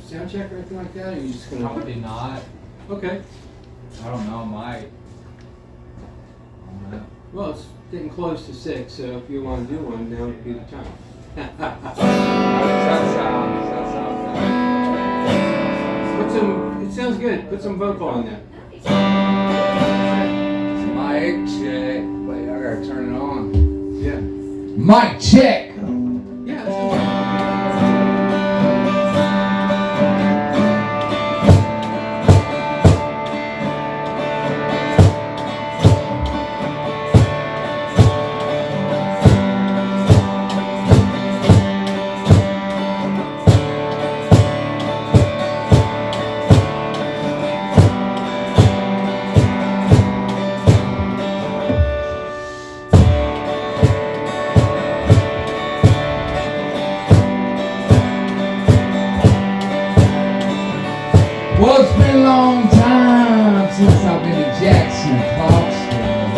sound check or anything like that? Or are you just gonna? Probably not. Okay. I don't know, might. Well, it's getting close to 6, so if you want to do one, now would be the time. That sounds It sounds good. Put some vocal on there. mic check. Wait, I gotta turn it on. Yeah. Mic check. Yeah, that's okay. Well, it's been a long time since I've been to Jackson, Clarksville.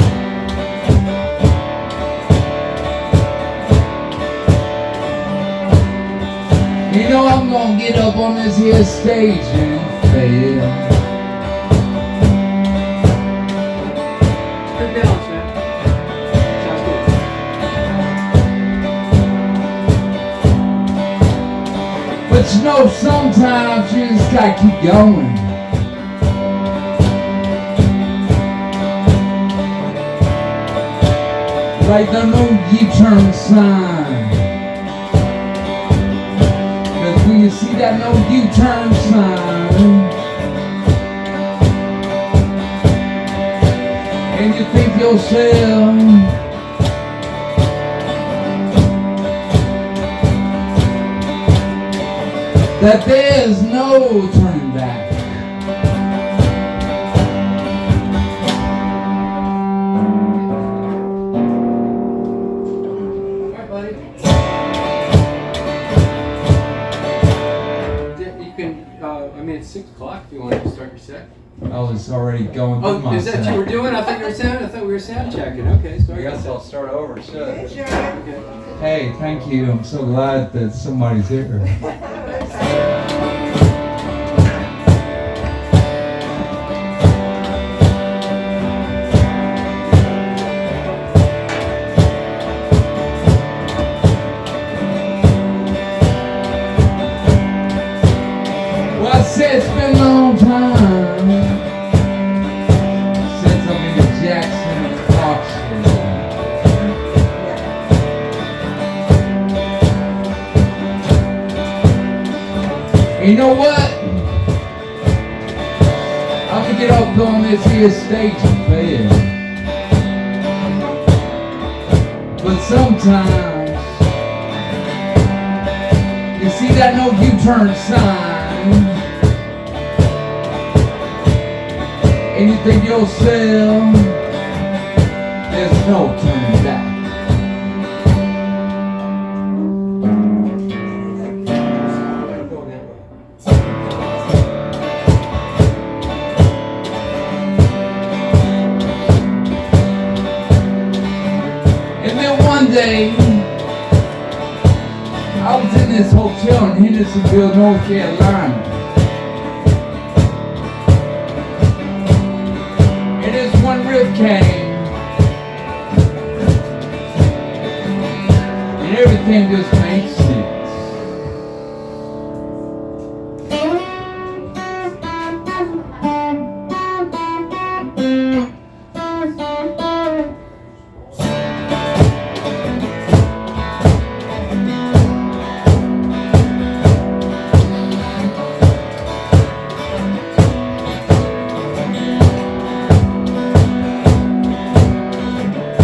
You know I'm gonna get up on this here stage and fail. Good balance, man. Sounds good. But you know, sometimes you just gotta keep going. Like the no U-turn sign. Cause when you see that no U-turn sign, and you think to yourself, that there's no turning back. All right, buddy. You can, it's 6 o'clock if you want to start your set. I was already going through Oh, my is that what set. you were doing? I thought we were sound checking. Okay, I sorry. guess I'll start over, should I? Okay. Hey, thank you. I'm so glad that somebody's here. Well, I said it's been a long time since I've been to Jackson, Clarksville. And you know what? I'm gonna get up on this here stage and fail. But sometimes you see that no U-turn sign, and you think to yourself, there's no turning back. Go that way. And then one day, I was in this hotel in Hendersonville, North Carolina. And this one riff came, and everything just made sense.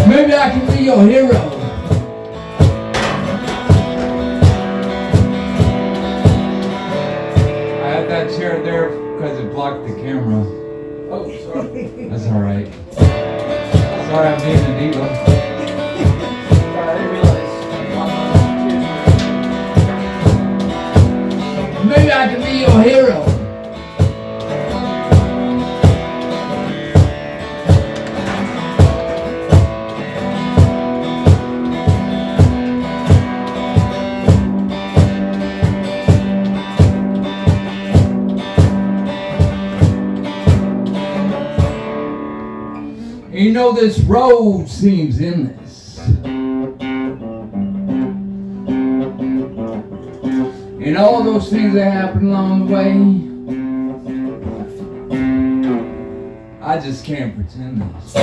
Maybe I can be your hero. I had that chair there because it blocked the camera. Oh, sorry. That's alright. Sorry I'm being a diva. Sorry, I didn't realize. Maybe I can be your hero. You know this road seems endless, and all those things that happen along the way, I just can't pretend this.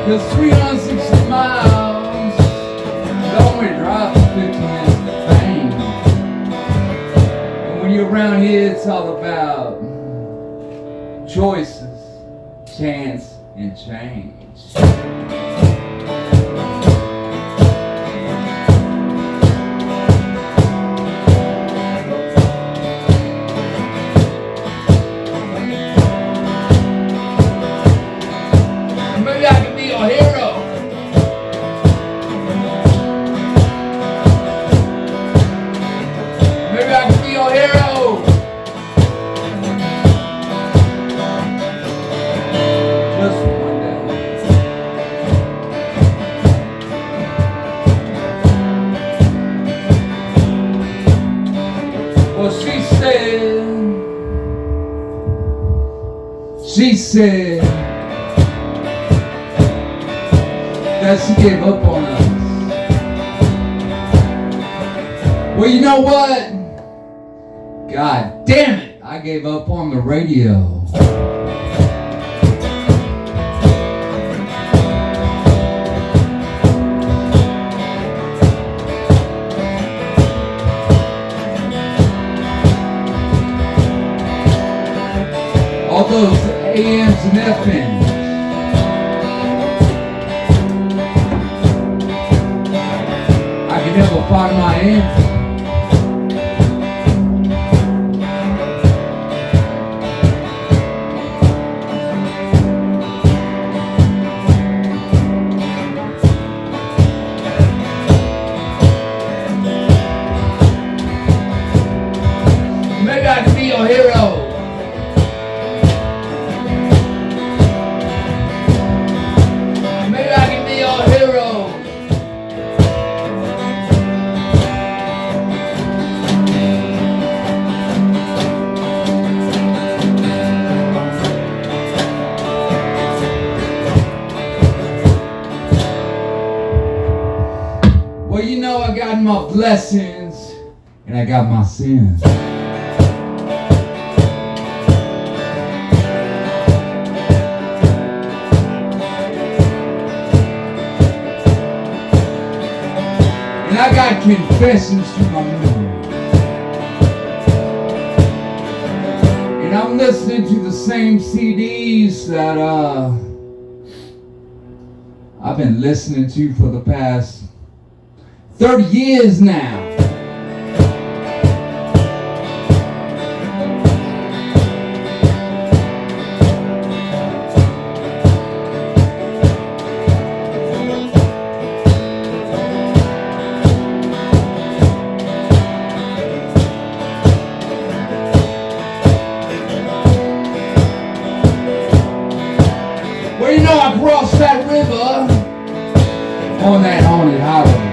'Cause 360 miles, it only drives 50 minutes of pain. And when you're around here, it's all about choices, chance, and change. Maybe I can be your hero. Maybe I can be your hero. Just one day. Well, she said that she gave up on us. Well, you know what? God damn it, I gave up on the radio. All those AMs and FMs. Never find my answer. Maybe I can be your hero. Maybe I can be your hero. Well, you know, I got my blessings and I got my sins. And I got confessions to my memory. And I'm listening to the same CDs that I've been listening to for the past 30 years now. Well, you know, I crossed that river on that haunted highway.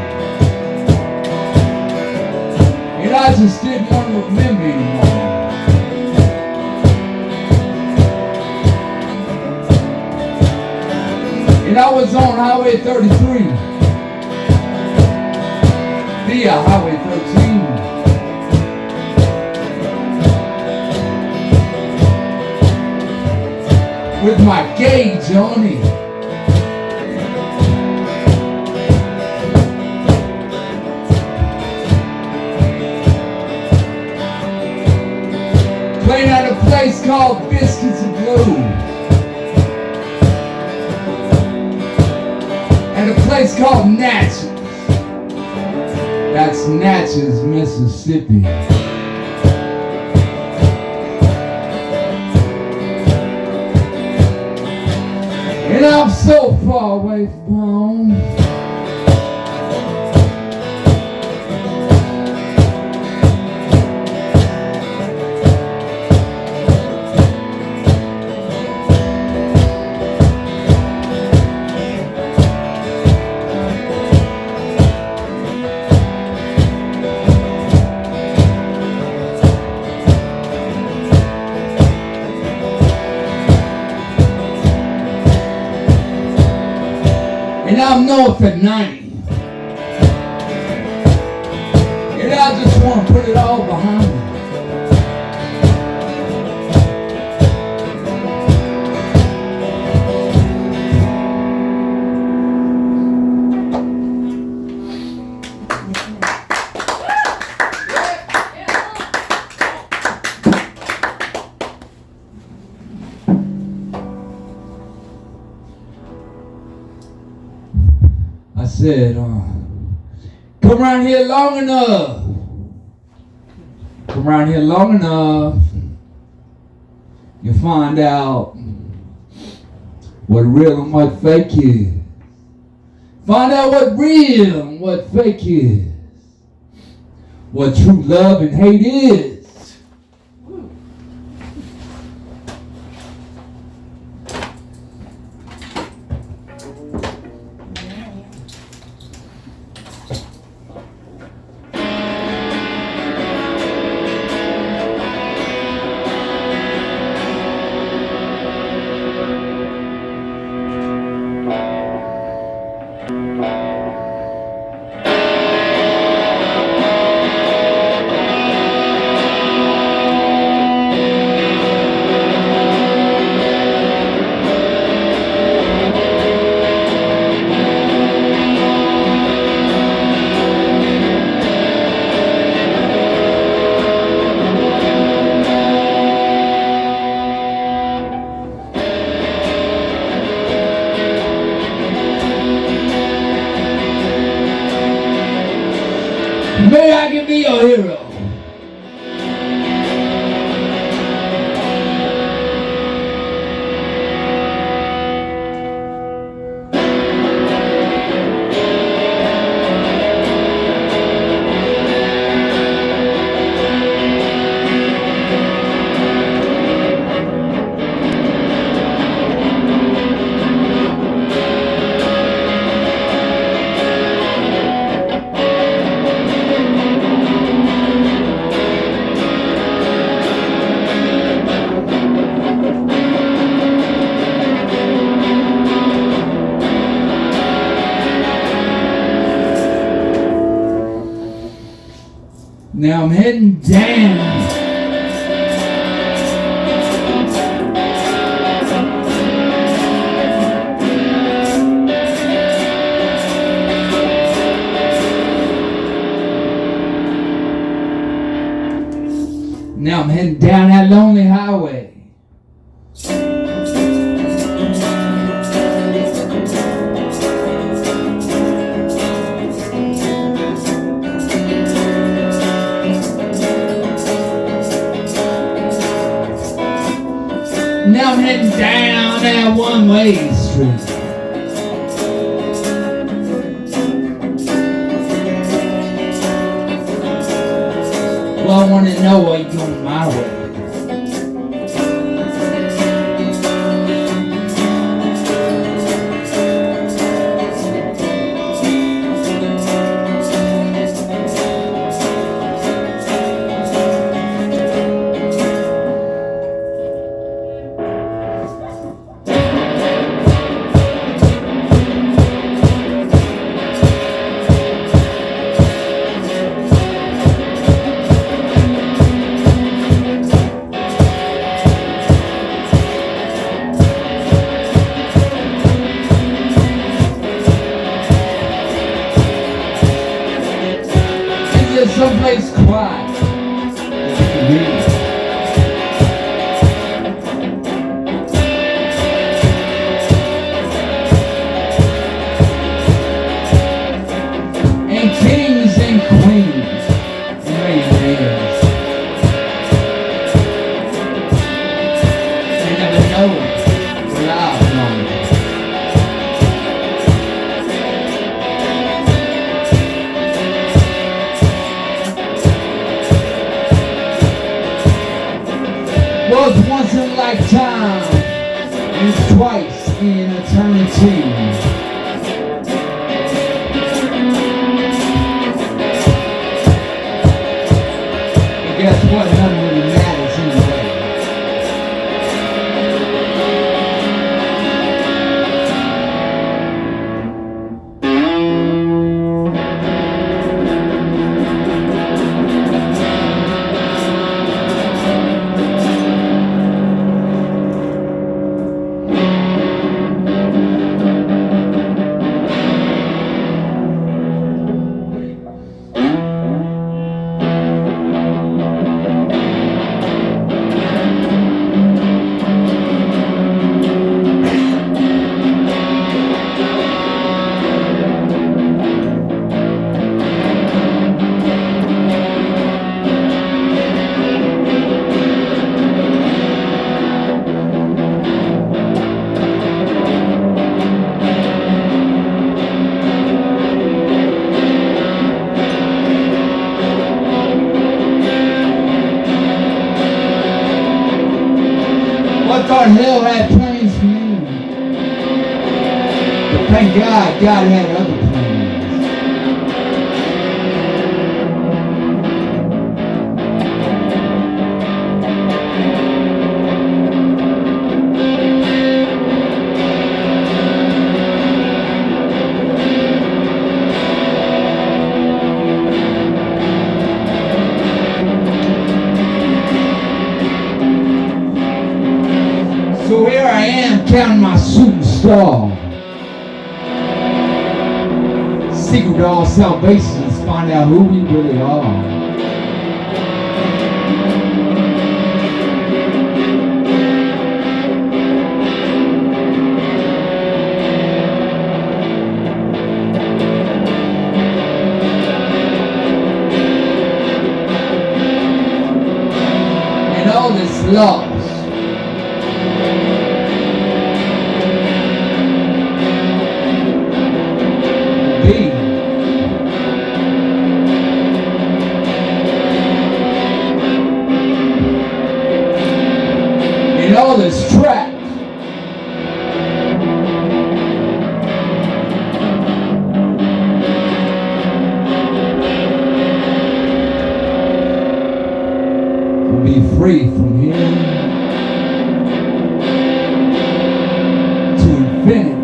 And I just didn't want to remember anymore. And I was on Highway 33 via Highway 13. With my gauge on it. Playing at a place called Biscuits and Blues. And a place called Natchez. That's Natchez, Mississippi. And I'm so far away from home. I'm north at 90. And I just want to put it all behind me. I said, come around here long enough. Come around here long enough. You find out what real and what fake is. Find out what real and what fake is. What true love and hate is. May I can be your hero. Now I'm heading down. Now I'm heading down that lonely highway. Now I'm heading down that one-way street. Well, I want to know why you're going my way. Someplace quiet. And kings and queens and mayors. They never know what I've known. Was once in a lifetime, and it's twice in eternity. Thank God, God had other plans. So here I am counting my shooting star. Secret to all salvation is find out who we really are. And all this love. And all this track. Will be free from here to infinity.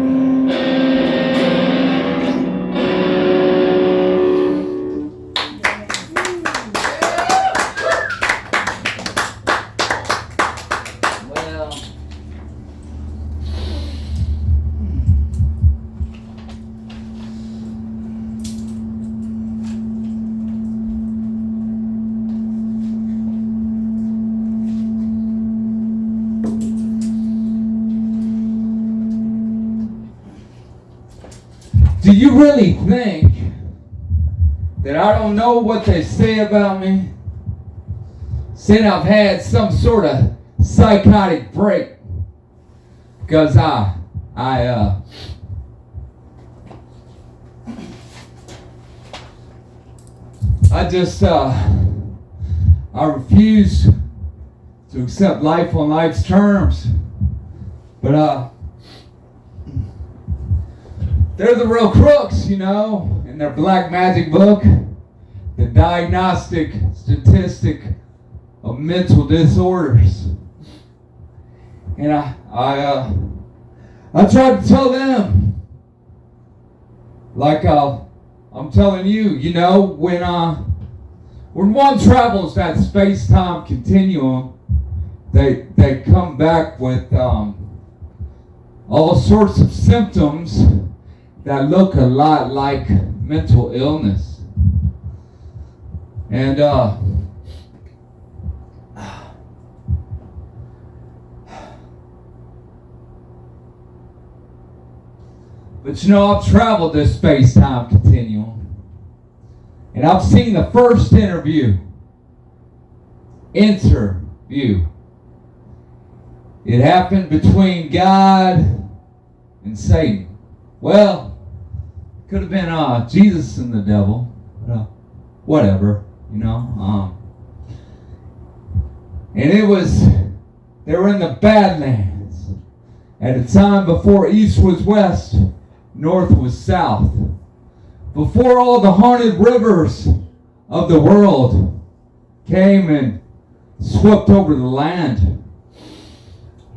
Do you really think that I don't know what they say about me? Saying I've had some sort of psychotic break because I refuse to accept life on life's terms. But they're the real crooks, you know, in their black magic book, the diagnostic statistic of mental disorders. And I tried to tell them, like I'm telling you, you know, when one travels that space-time continuum, they come back with all sorts of symptoms that look a lot like mental illness. And but you know, I've traveled this space-time continuum, and I've seen the first interview. It happened between God and Satan. Well, could have been Jesus and the devil. Whatever, you know. And they were in the Badlands at a time before East was West, North was South. Before all the haunted rivers of the world came and swept over the land.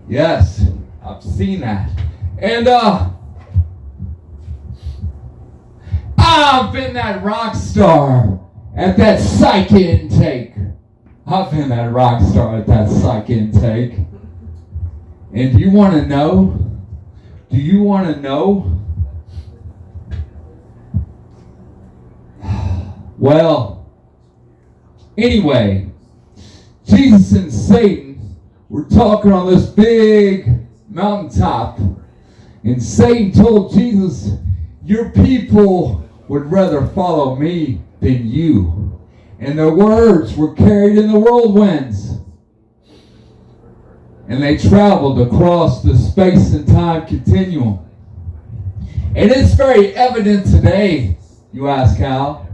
Yes, I've seen that. And I've been that rock star at that psych intake. I've been that rock star at that psych intake. And do you want to know? Do you want to know? Well, anyway, Jesus and Satan were talking on this big mountaintop. And Satan told Jesus, your people would rather follow me than you. And their words were carried in the whirlwinds. And they traveled across the space and time continuum. And it's very evident today, you ask how.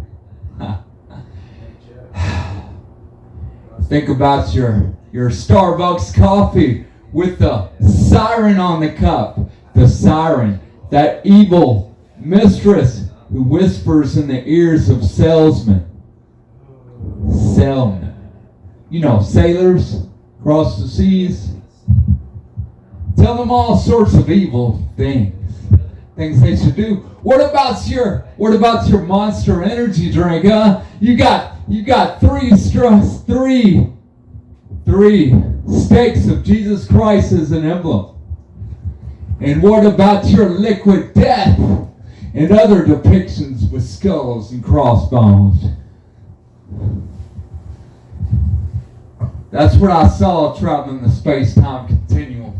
Think about your Starbucks coffee with the siren on the cup. The siren That evil mistress who whispers in the ears of salesmen. Sailmen. You know, sailors across the seas. Tell them all sorts of evil things. Things they should do. What about your Monster Energy drink, huh? You got three stakes of Jesus Christ as an emblem. And what about your liquid death and other depictions with skulls and crossbones? That's what I saw traveling the space-time continuum.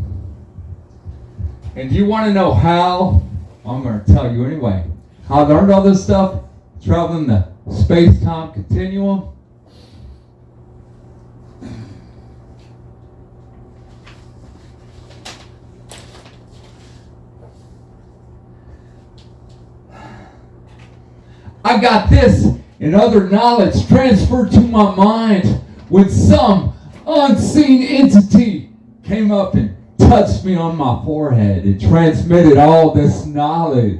And you want to know how? I'm going to tell you anyway. How I learned all this stuff traveling the space-time continuum. I got this and other knowledge transferred to my mind when some unseen entity came up and touched me on my forehead and transmitted all this knowledge.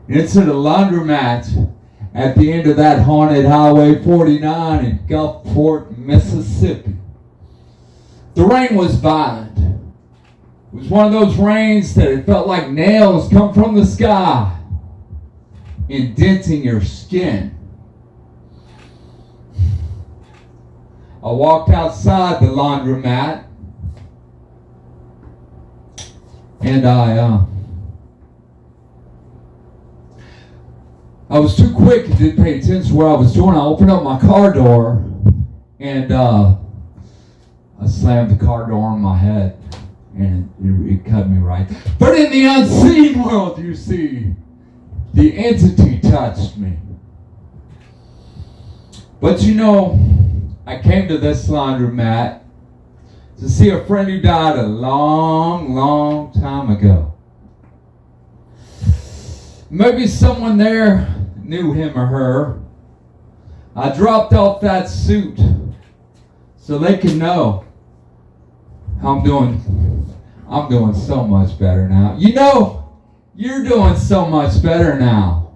Into the laundromat at the end of that haunted Highway 49 in Gulfport, Mississippi. The rain was violent. It was one of those rains that it felt like nails come from the sky, indenting your skin. I walked outside the laundromat and I was too quick and didn't pay attention to what I was doing. I opened up my car door and I slammed the car door on my head and it cut me right. But in the unseen world, you see, the entity touched me. But you know, I came to this laundromat to see a friend who died a long, long time ago. Maybe someone there knew him or her. I dropped off that suit so they could know how I'm doing. I'm doing so much better now. You know, you're doing so much better now.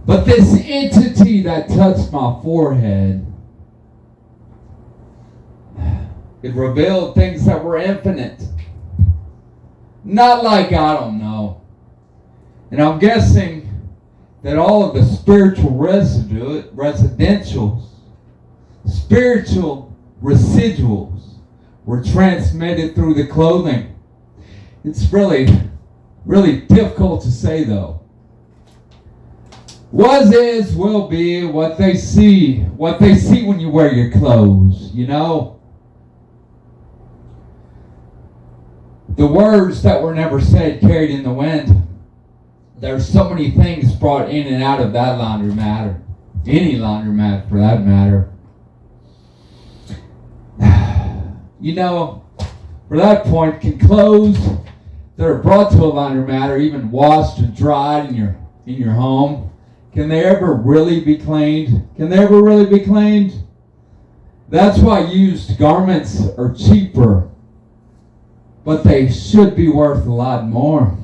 But this entity that touched my forehead, it revealed things that were infinite. Not like, I don't know. And I'm guessing that all of the spiritual spiritual residuals were transmitted through the clothing. It's really, really difficult to say though. Was, is, will be what they see when you wear your clothes, you know? The words that were never said carried in the wind. There's so many things brought in and out of that laundromat, or any laundromat for that matter. You know, for that point, can clothes that are brought to a laundromat or even washed and dried in your home, can they ever really be cleaned? Can they ever really be cleaned? That's why used garments are cheaper, but they should be worth a lot more.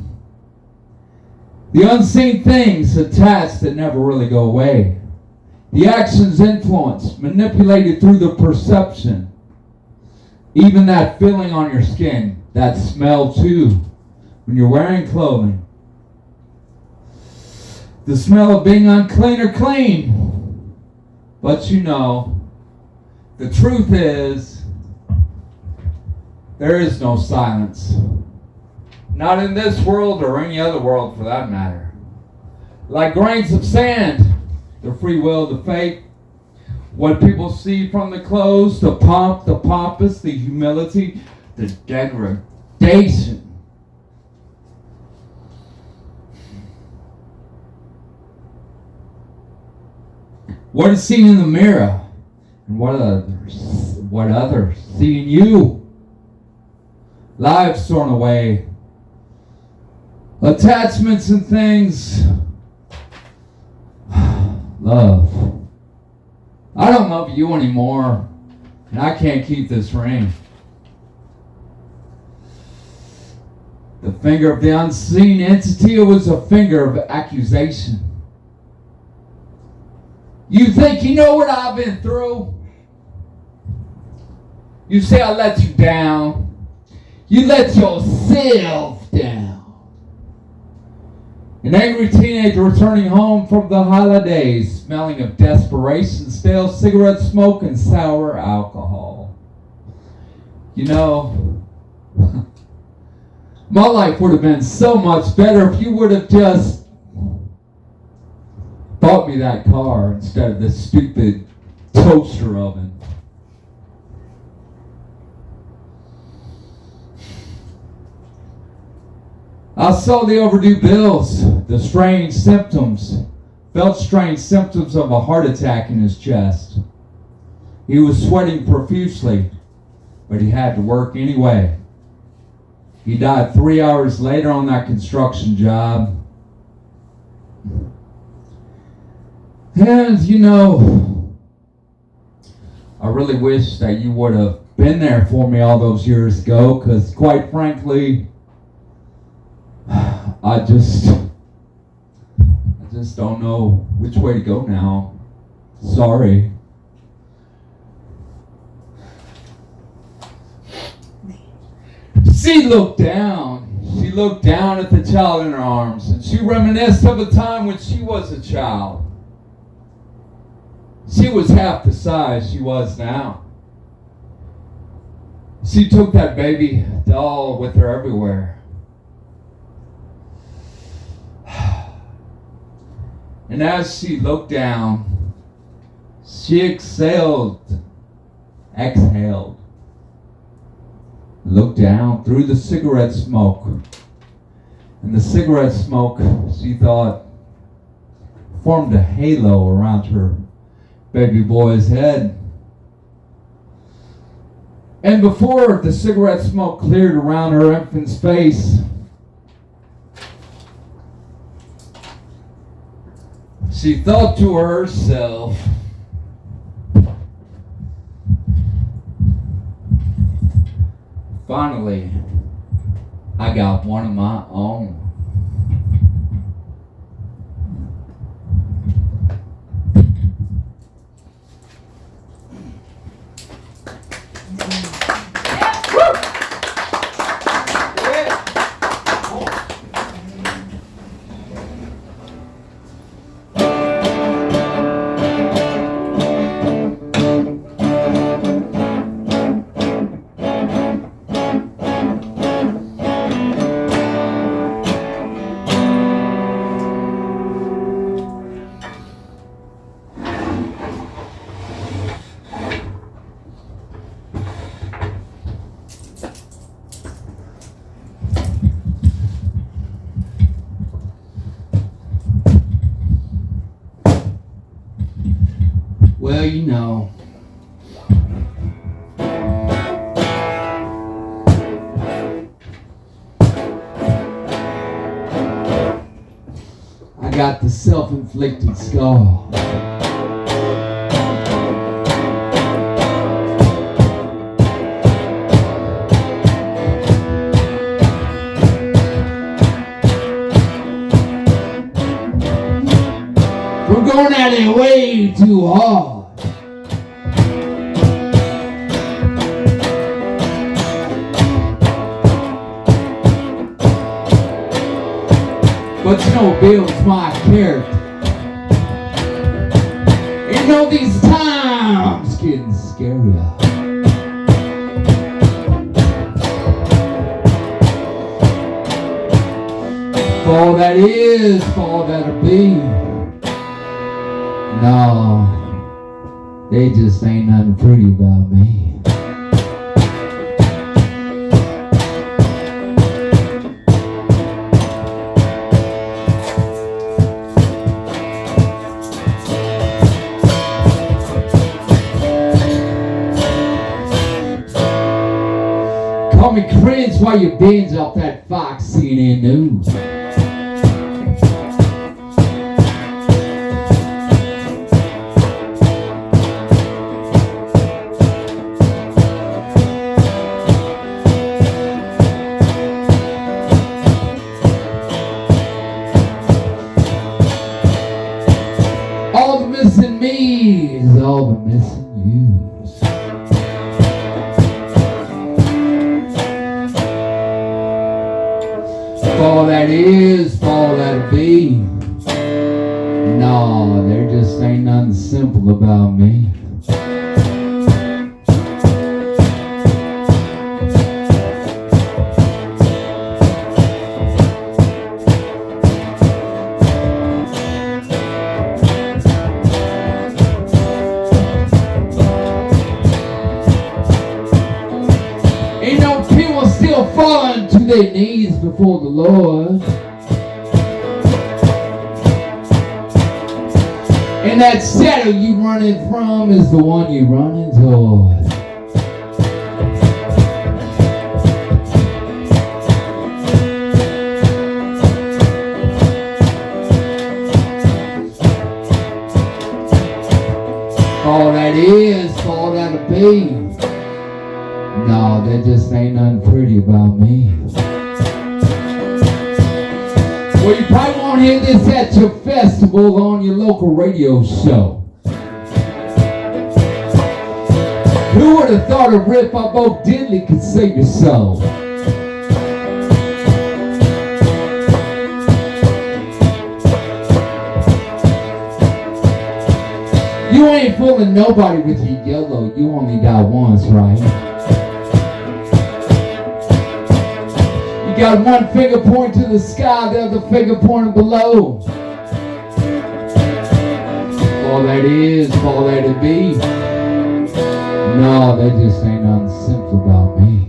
The unseen things attached that never really go away. The actions influenced, manipulated through the perception. Even that feeling on your skin, that smell too, when you're wearing clothing. The smell of being unclean or clean. But you know, the truth is, there is no silence. Not in this world or any other world for that matter. Like grains of sand, the free will, the fate, what people see from the clothes, the pomp, the pompous, the humility, the degradation. What is seen in the mirror, and what others see in you. Lives torn away. Attachments and things. Love. I don't love you anymore. And I can't keep this ring. The finger of the unseen entity was a finger of accusation. You think you know what I've been through? You say I let you down. You let yourself down. An angry teenager returning home from the holidays, smelling of desperation, stale cigarette smoke, and sour alcohol. You know, my life would have been so much better if you would have just bought me that car instead of this stupid toaster oven. I saw the overdue bills, the strange symptoms, felt strange symptoms of a heart attack in his chest. He was sweating profusely, but he had to work anyway. He died 3 hours later on that construction job. And, you know, I really wish that you would have been there for me all those years ago, because quite frankly, I just don't know which way to go now. Sorry. She looked down. She looked down at the child in her arms, and she reminisced of a time when she was a child. She was half the size she was now. She took that baby doll with her everywhere. And as she looked down, she exhaled, looked down through the cigarette smoke. And the cigarette smoke, she thought, formed a halo around her baby boy's head. And before the cigarette smoke cleared around her infant's face, she thought to herself, finally, I got one of my own. Well, you know, I got the self-inflicted scar. We're going at it way too hard. But you know, Bill's my character. You know, these times getting scarier. For all that is, for all that'll be. No, they just ain't nothing pretty about me. Call me cringe while you binge off that Fox CNN news. All that is, all that be. No, there just ain't nothing simple about me. Ain't no people still falling to their knees before the Lord. And that shadow you running from is the one you running toward. All that is, all that'll be. No, there just ain't nothing pretty about me. Well, you probably won't hear this at your festival on your local radio show. Who would have thought a riff by Bo Diddley could save your soul? You ain't fooling nobody with your yellow. You only die once, right? You got one finger pointing to the sky, the other finger pointing below. All that is, all that'll be. No, there just ain't nothing simple about me.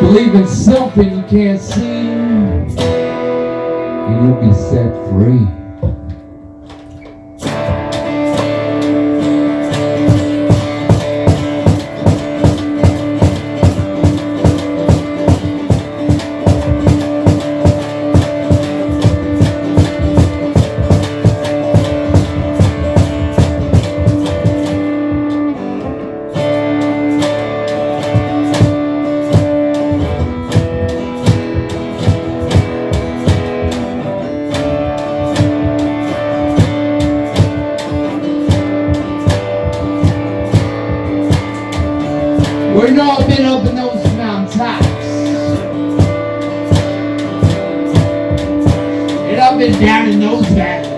Believe in something you can't see, and you'll be set free. Well, you know I've been up in those mountaintops, and I've been down in those valleys.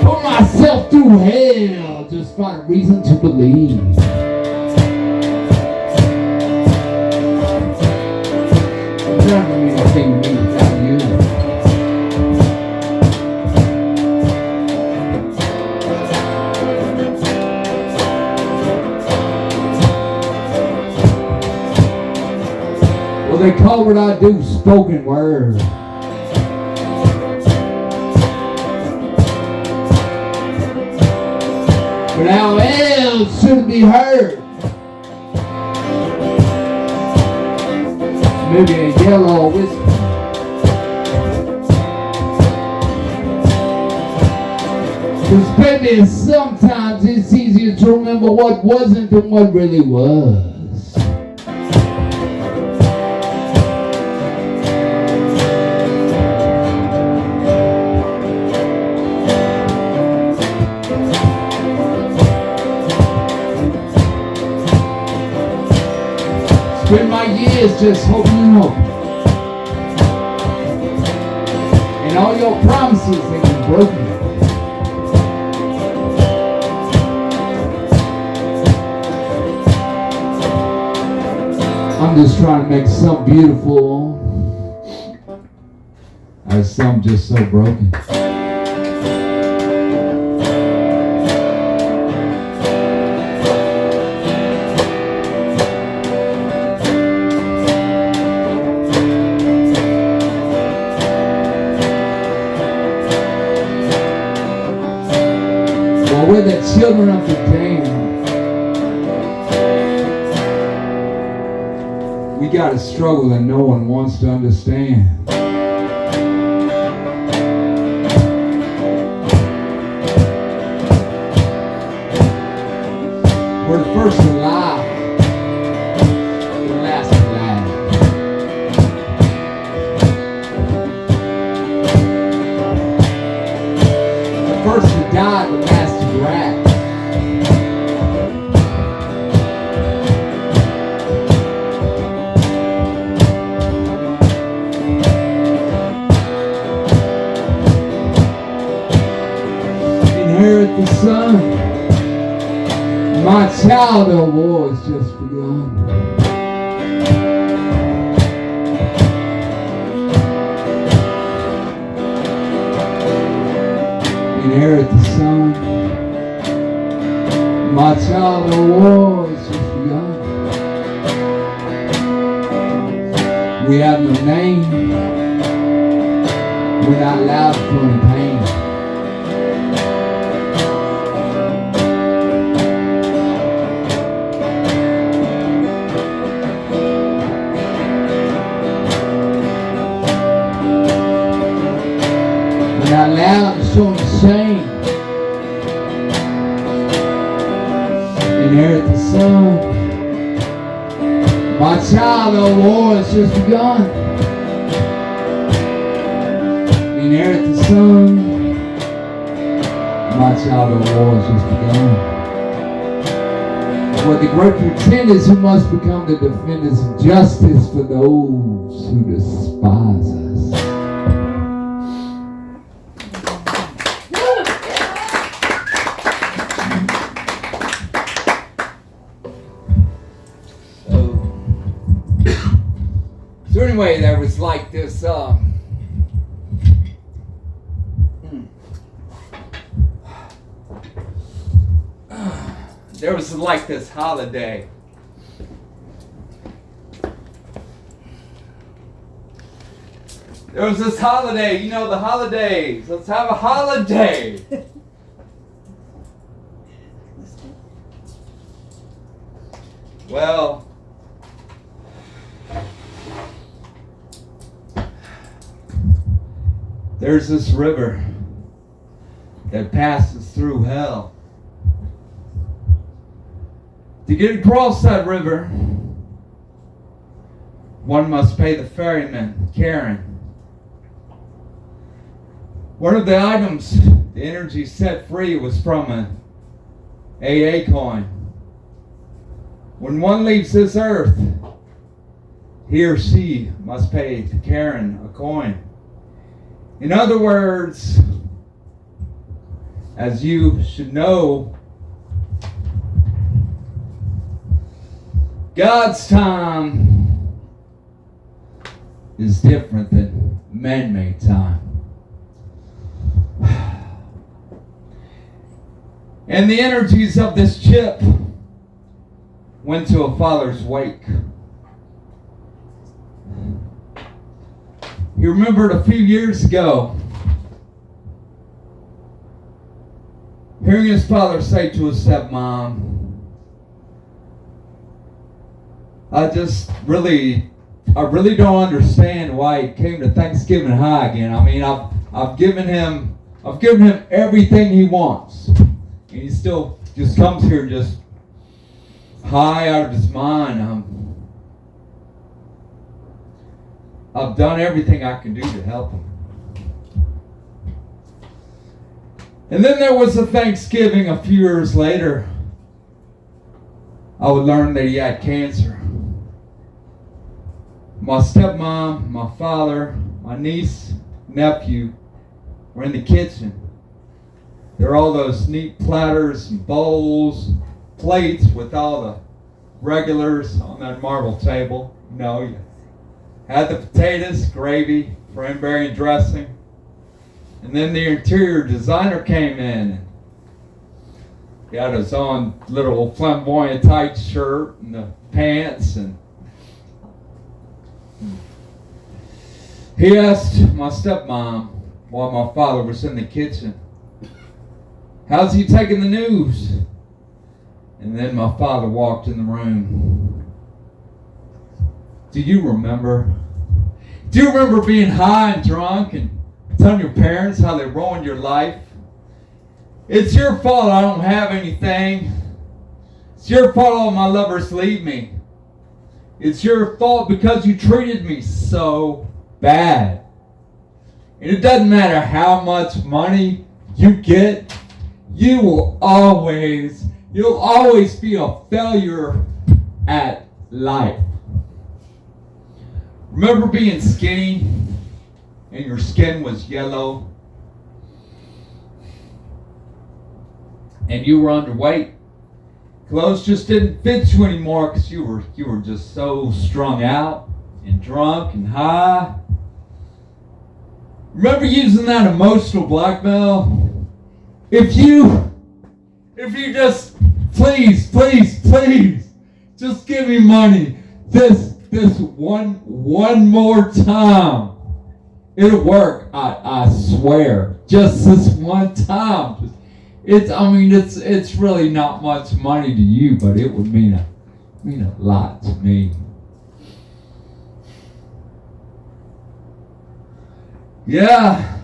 Put myself through hell, just find a reason to believe. Never mean anything to me without you. Well, they call what I do spoken word. But how else should it be heard? Maybe a yellow whisper. Cause baby, sometimes it's easier to remember what wasn't than what really was. Spend my years just hoping and hoping, and all your promises have been broken. I'm just trying to make something beautiful out of something just so broken. We're the children of the damned. We got a struggle that no one wants to understand. We're the first to lie, the last to laugh. The first to die, the last to grab. inherit the sun. My child, the war has just begun. Inherit the sun. My child, the war has just begun. We have no name. We're not allowed to feel any pain. We're not allowed to show any shame. Inherit the sun. My child, the war has just begun. Inherit the sun. My child, the war has just begun. For the great pretenders who must become the defenders of justice for those who despise us. So anyway, there was like this there was like this holiday. There was this holiday, you know the holidays. Let's have a holiday. Well, there's this river that passes through hell. To get across that river, one must pay the ferryman, Karen. One of the items the energy set free was from an AA coin. When one leaves this earth, he or she must pay to Karen a coin. In other words, as you should know, God's time is different than man-made time. And the energies of this chip went to a father's wake. He remembered a few years ago hearing his father say to his stepmom, I really don't understand why he came to Thanksgiving High again. I mean, I've given him everything he wants. And he still just comes here just high out of his mind. I've done everything I can do to help him. And then there was a Thanksgiving a few years later. I would learn that he had cancer. My stepmom, my father, my niece, nephew were in the kitchen. There are all those neat platters and bowls, plates with all the regulars on that marble table. You know, you had the potatoes, gravy, cranberry and dressing. And then the interior designer came in. He had his own little flamboyant tight shirt and the pants, and he asked my stepmom while my father was in the kitchen, how's he taking the news? And then my father walked in the room. Do you remember? Do you remember being high and drunk and telling your parents how they ruined your life? It's your fault I don't have anything. It's your fault all my lovers leave me. It's your fault because you treated me so bad. And it doesn't matter how much money you get, you'll always be a failure at life. Remember being skinny and your skin was yellow? and you were underweight. Clothes just didn't fit you anymore because you were just so strung out and drunk and high. Remember using that emotional blackmail? If you just please, just give me money. This one more time. It'll work. I swear. Just this one time. It's really not much money to you, but it would mean a lot to me. Yeah.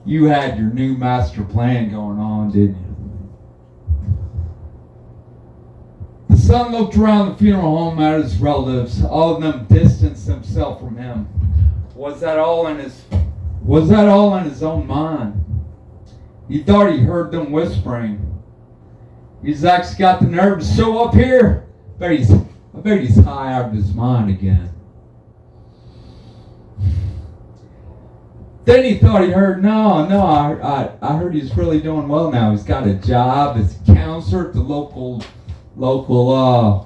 You had your new master plan going on, didn't you? The son looked around the funeral home at his relatives. All of them distanced themselves from him. Was that all in his own mind? He thought he heard them whispering. He's actually got the nerve to show up here. I bet he's high out of his mind again. Then he thought he heard, I heard he's really doing well now. He's got a job as a counselor at the local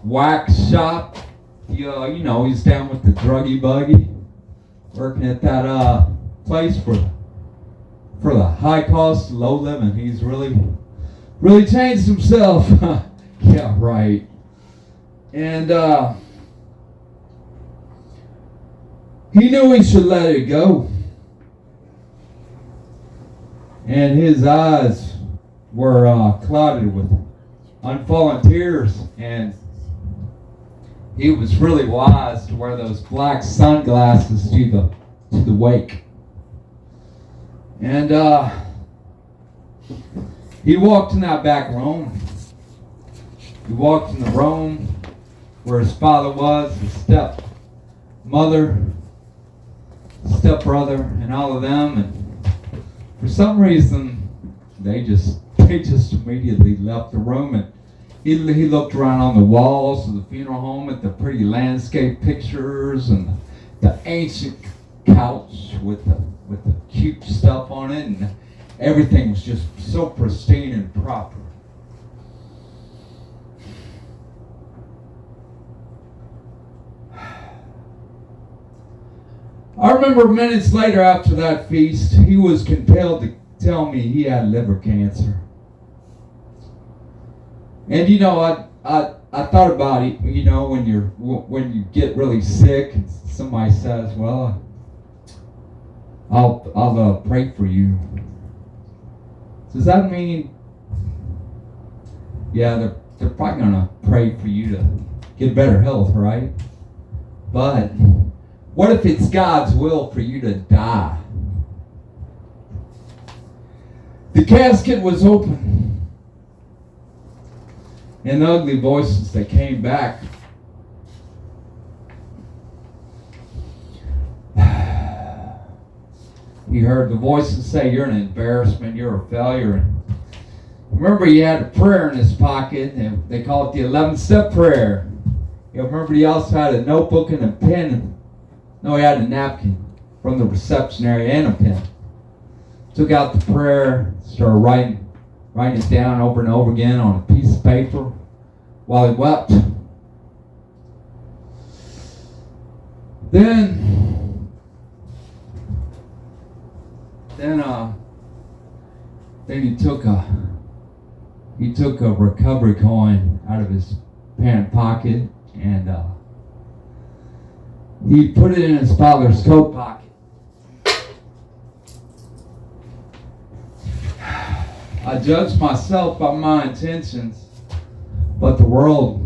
wax shop. He's down with the druggy buggy, working at that place for the high cost, low living. He's really changed himself. Yeah, right. And he knew he should let it go. And his eyes were clouded with unfallen tears, and he was really wise to wear those black sunglasses to the wake. And he walked in that back room. He walked in the room where his father was, his stepmother, stepbrother, and all of them. And for some reason, they just immediately left the room. And he looked around on the walls of the funeral home at the pretty landscape pictures and the ancient couch with the cute stuff on it, and everything was just so pristine and proper. I remember minutes later after that feast, he was compelled to tell me he had liver cancer. And I thought about it, when you get really sick and somebody says, well, I'll pray for you. Does that mean, yeah, they're probably going to pray for you to get better health, right? But what if it's God's will for you to die? The casket was open, and the ugly voices that came back. He heard the voices say, you're an embarrassment, you're a failure. And remember, he had a prayer in his pocket, and they call it the 11-step prayer. You remember, he also had a notebook and a pen. No, he had a napkin from the reception area and a pen. Took out the prayer, started writing it down over and over again on a piece of paper while he wept. Then he took a recovery coin out of his pant pocket, and he put it in his father's coat pocket. I judge myself by my intentions, but the world,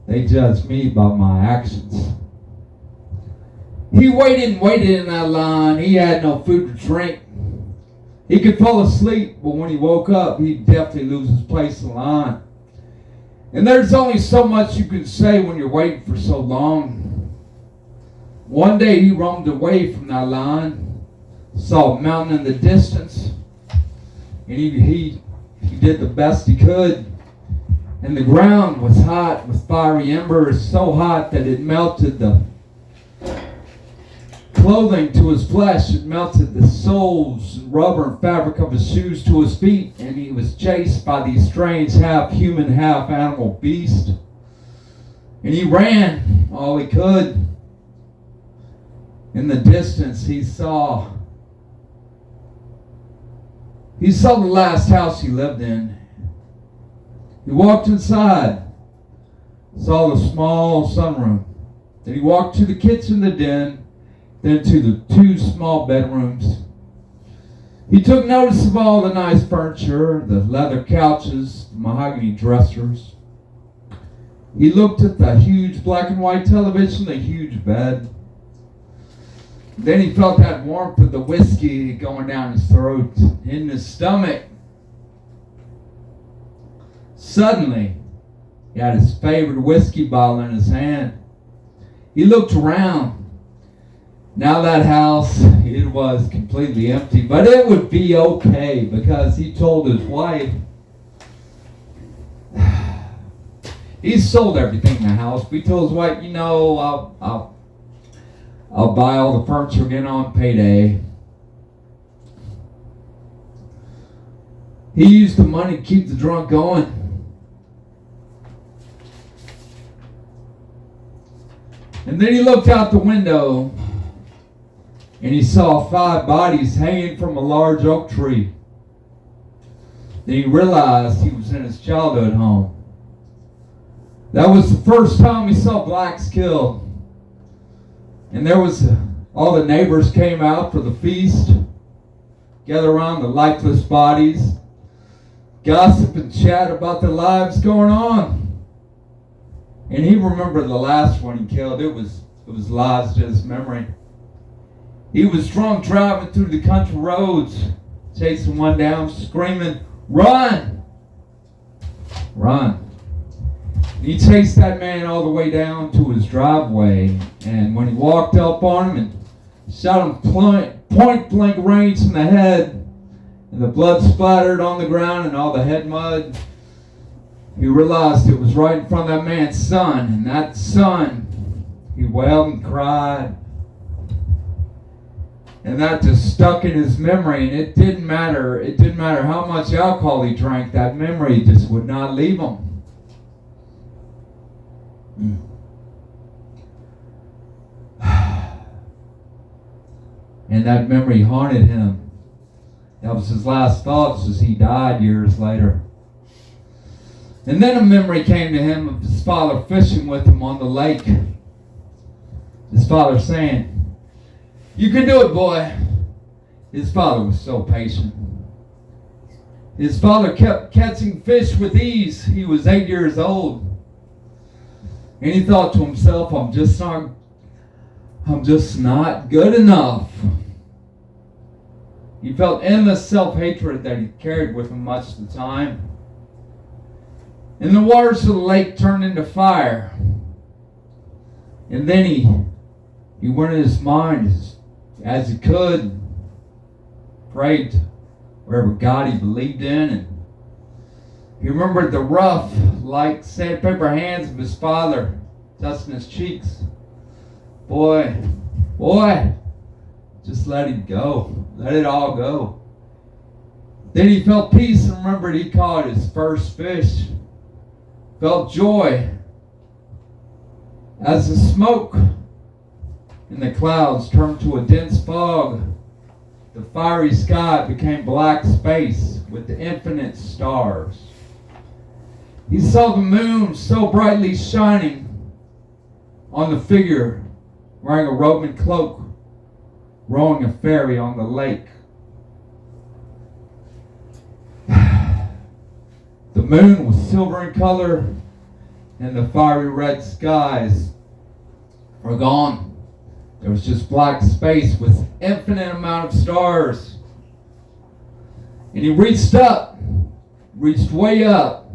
they judge me by my actions. He waited in that line. He had no food to drink. He could fall asleep, but when he woke up, he'd definitely lose his place in line. And there's only so much you can say when you're waiting for so long. One day he roamed away from that line, saw a mountain in the distance, and he did the best he could. And the ground was hot with fiery embers, so hot that it melted clothing to his flesh. It melted the soles and rubber and fabric of his shoes to his feet, and he was chased by these strange half-human, half-animal beasts. And he ran all he could. In the distance, he saw the last house he lived in. He walked inside, saw the small sunroom. Then he walked to the kitchen, the den, then to the 2 small bedrooms. He took notice of all the nice furniture, the leather couches, the mahogany dressers. He looked at the huge black and white television, the huge bed. Then he felt that warmth of the whiskey going down his throat, in his stomach. Suddenly, he had his favorite whiskey bottle in his hand. He looked around. Now that house, it was completely empty, but it would be okay because he told his wife, he sold everything in the house. But he told his wife, I'll buy all the furniture again on payday. He used the money to keep the drunk going. And then he looked out the window and he saw 5 bodies hanging from a large oak tree. Then he realized he was in his childhood home. That was the first time he saw blacks killed. And there was all the neighbors came out for the feast, gather around the lifeless bodies, gossip and chat about their lives going on. And he remembered the last one he killed. It was lodged in his memory. He was drunk driving through the country roads, chasing one down, screaming, "Run! Run!" He chased that man all the way down to his driveway, and when he walked up on him and shot him point blank range in the head, and the blood splattered on the ground and all the head mud, he realized it was right in front of that man's son, and that son, he wailed and cried. And that just stuck in his memory, and it didn't matter how much alcohol he drank, that memory just would not leave him. And that memory haunted him. That was his last thoughts as he died years later. And then a memory came to him of his father fishing with him on the lake. His father saying, "You can do it, boy." His father was so patient. His father kept catching fish with ease. He was 8 years old. And he thought to himself, I'm just not good enough. He felt endless self-hatred that he carried with him much of the time. And the waters of the lake turned into fire. And then he went in his mind as he could, prayed wherever God he believed in, and he remembered the rough, like sandpaper hands of his father touching his cheeks. Boy, just let it go. Let it all go. Then he felt peace and remembered he caught his first fish. Felt joy as the smoke in the clouds turned to a dense fog. The fiery sky became black space with the infinite stars. He saw the moon so brightly shining on the figure wearing a Roman cloak, rowing a ferry on the lake. The moon was silver in color, and the fiery red skies were gone. There was just black space with infinite amount of stars. And he reached way up.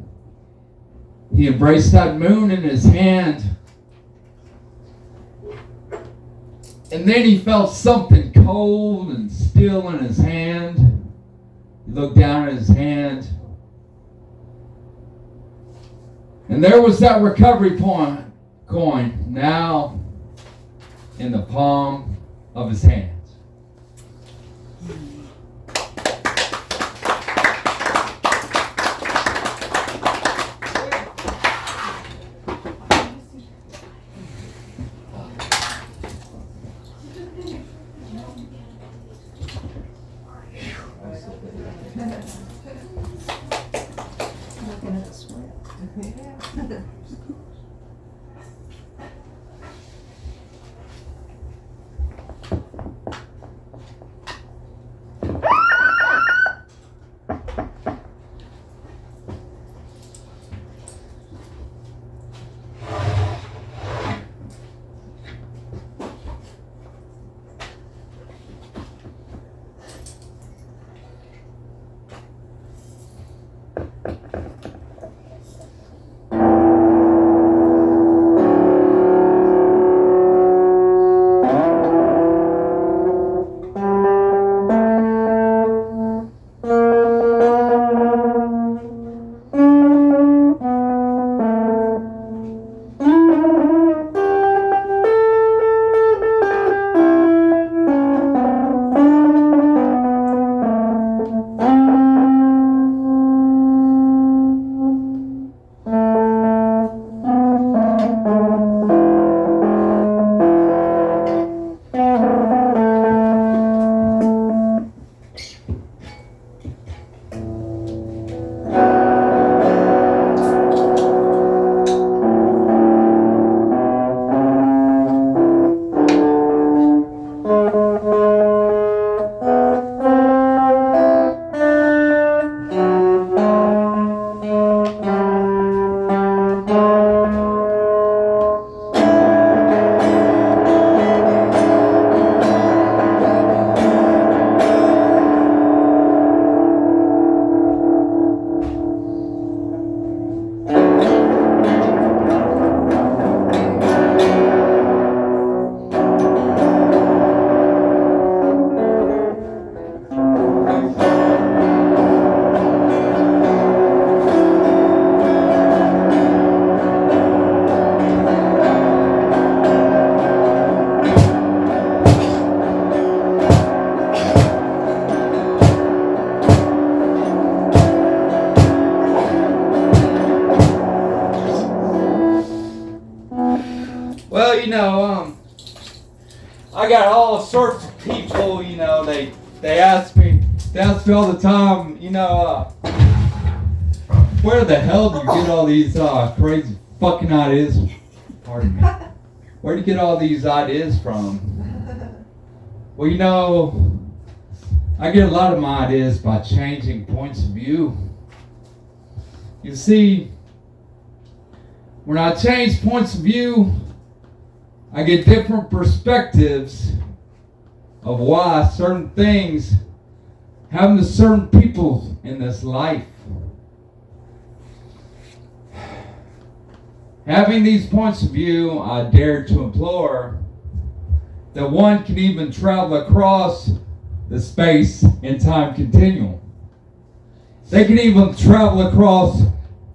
He embraced that moon in his hand. And then he felt something cold and still in his hand. He looked down at his hand. And there was that recovery coin now in the palm of his hands. Well, I got all sorts of people, they ask me all the time, where the hell do you get all these crazy fucking ideas? Pardon me. Where do you get all these ideas from? Well, I get a lot of my ideas by changing points of view. You see, when I change points of view, I get different perspectives of why certain things happen to certain people in this life. Having these points of view, I dare to implore that one can even travel across the space and time continuum. They can even travel across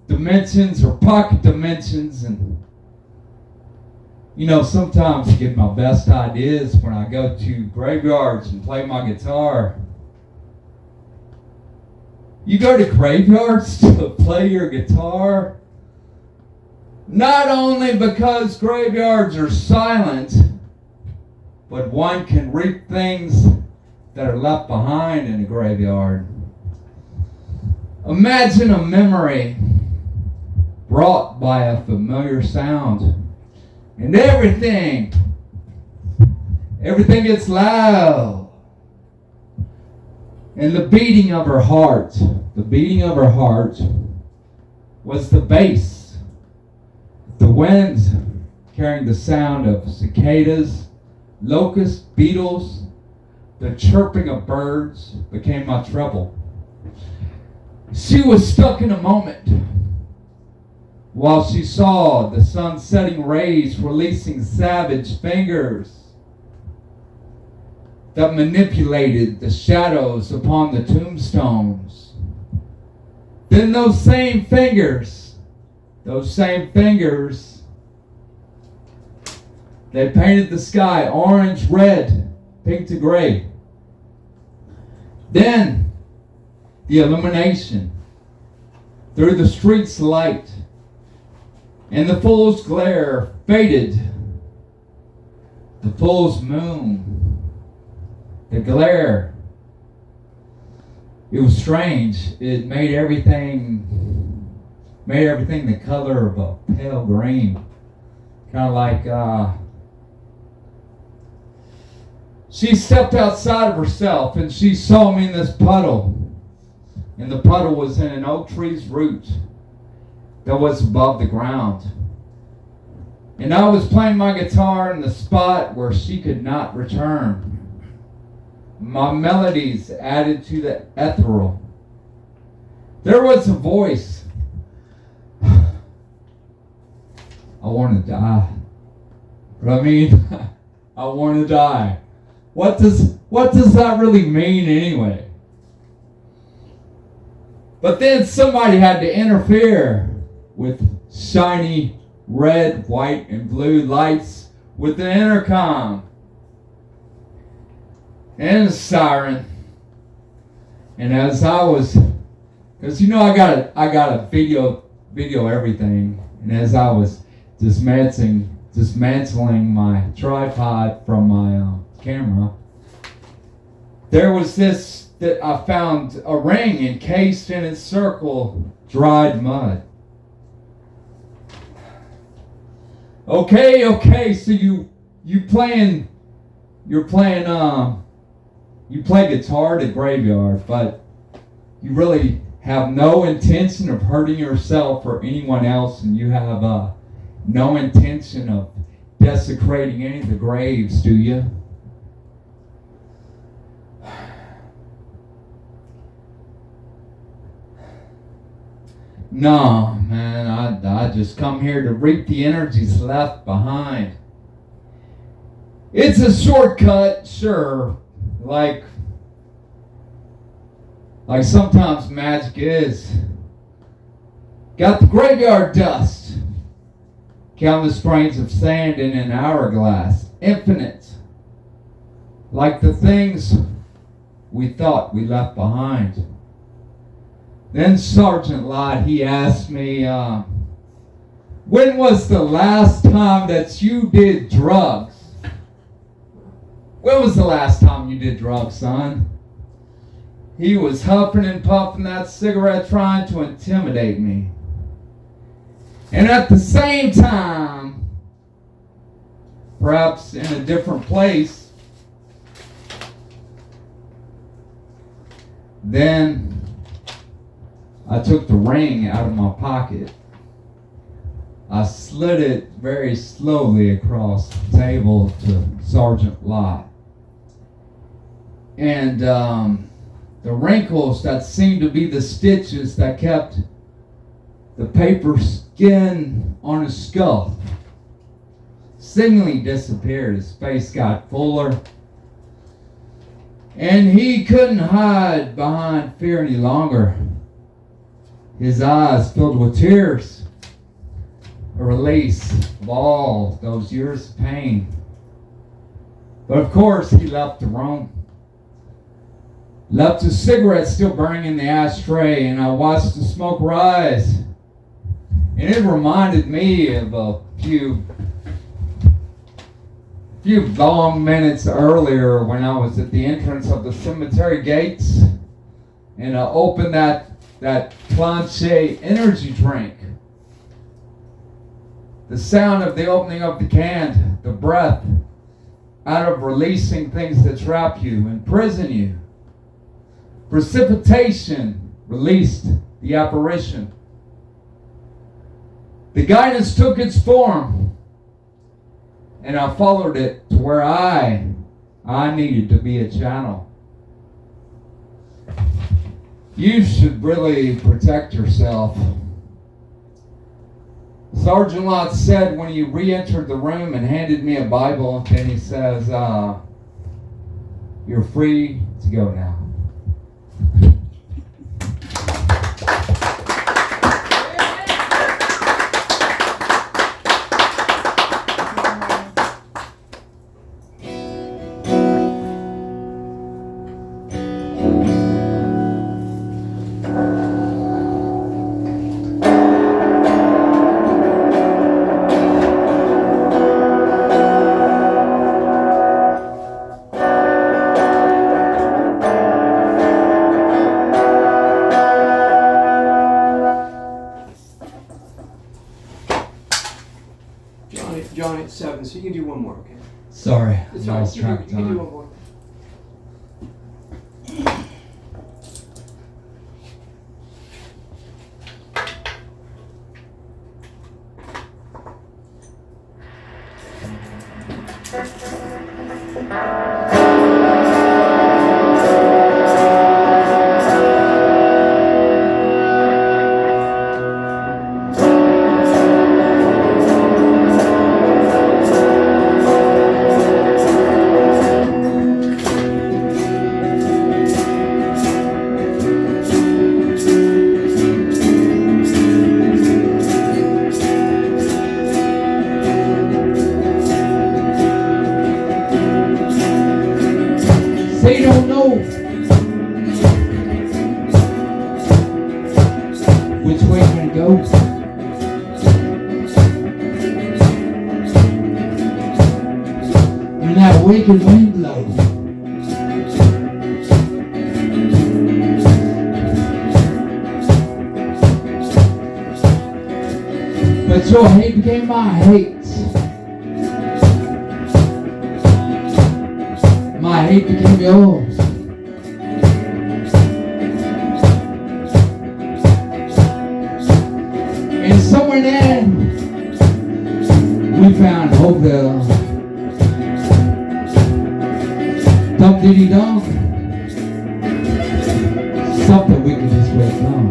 dimensions or pocket dimensions, and sometimes I get my best ideas when I go to graveyards and play my guitar. You go to graveyards to play your guitar, not only because graveyards are silent, but one can reap things that are left behind in a graveyard. Imagine a memory brought by a familiar sound. And everything gets loud. And the beating of her heart was the bass. The winds carrying the sound of cicadas, locusts, beetles, the chirping of birds became my treble. She was stuck in a moment while she saw the sun setting rays releasing savage fingers that manipulated the shadows upon the tombstones. Then those same fingers, they painted the sky orange, red, pink to gray. Then the illumination through the street's light and the fool's glare faded. The full's moon, the glare, it was strange. It made everything the color of a pale green. Kind of like she stepped outside of herself and she saw me in this puddle. And the puddle was in an oak tree's root that was above the ground. And I was playing my guitar in the spot where she could not return. My melodies added to the ethereal. There was a voice. I want to die. But I mean, I want to die. What does that really mean anyway? But then somebody had to interfere with shiny red, white, and blue lights with the intercom and a siren. And as I was, because I gotta video everything. And as I was dismantling my tripod from my camera, there was this that I found a ring encased in its circle, dried mud. Okay, so you play guitar at a graveyard, but you really have no intention of hurting yourself or anyone else, and you have no intention of desecrating any of the graves, do you? No, man, I just come here to reap the energies left behind. It's a shortcut, sure, like sometimes magic is. Got the graveyard dust, countless grains of sand in an hourglass, infinite, like the things we thought we left behind. Then Sergeant Lott, he asked me, when was the last time that you did drugs? When was the last time you did drugs, son? He was huffing and puffing that cigarette trying to intimidate me. And at the same time, perhaps in a different place, then I took the ring out of my pocket. I slid it very slowly across the table to Sergeant Lott. And the wrinkles that seemed to be the stitches that kept the paper skin on his skull seemingly disappeared. His face got fuller. And he couldn't hide behind fear any longer. His eyes filled with tears, a release of all those years of pain. But of course, he left the room, left his cigarette still burning in the ashtray, and I watched the smoke rise. And it reminded me of a few long minutes earlier when I was at the entrance of the cemetery gates, and I opened that Planche energy drink. The sound of the opening of the can, the breath out of releasing things that trap you, imprison you. Precipitation released the apparition. The guidance took its form, and I followed it to where I needed to be a channel. You should really protect yourself. Sergeant Lott said when he re-entered the room and handed me a Bible, then he says, you're free to go now. so you can do one more, okay? Sorry, It's I all right. lost You track of can do time. one more. They don't know which way you're gonna go. When that wicked wind blows, but your hate became my hate. My hate became yours. And somewhere there, we found Hopeville. Dum diddy dum. Something wicked this way come.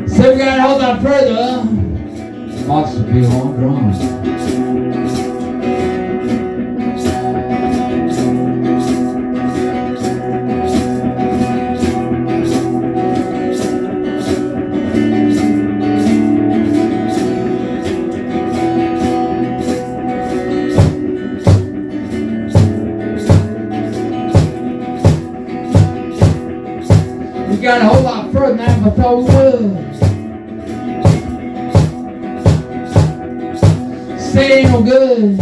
So we gotta hold on further. March will be on drums. We got a whole lot further than I thought we would. Say it ain't no good.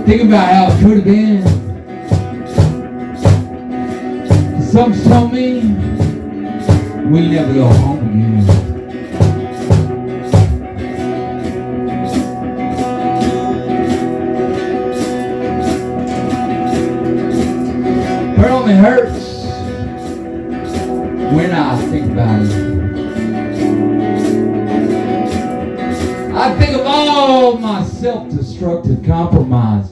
Think about how it could have been. Some told me we never go home again. But it only hurts when I think about it. I think of all my self-destructive compromises.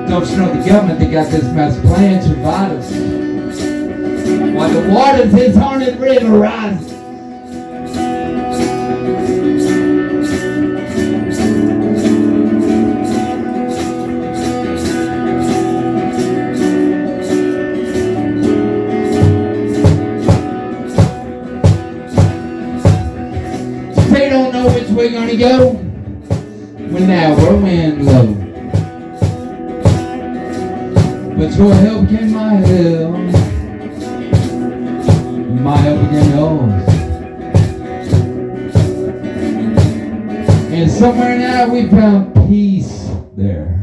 Don't you know the government, they got this master plan to divide us. While the waters this haunted river rises. They don't know which way gonna go when that whirlwind blows. But your help became my help. My help became yours. And somewhere now we found peace there.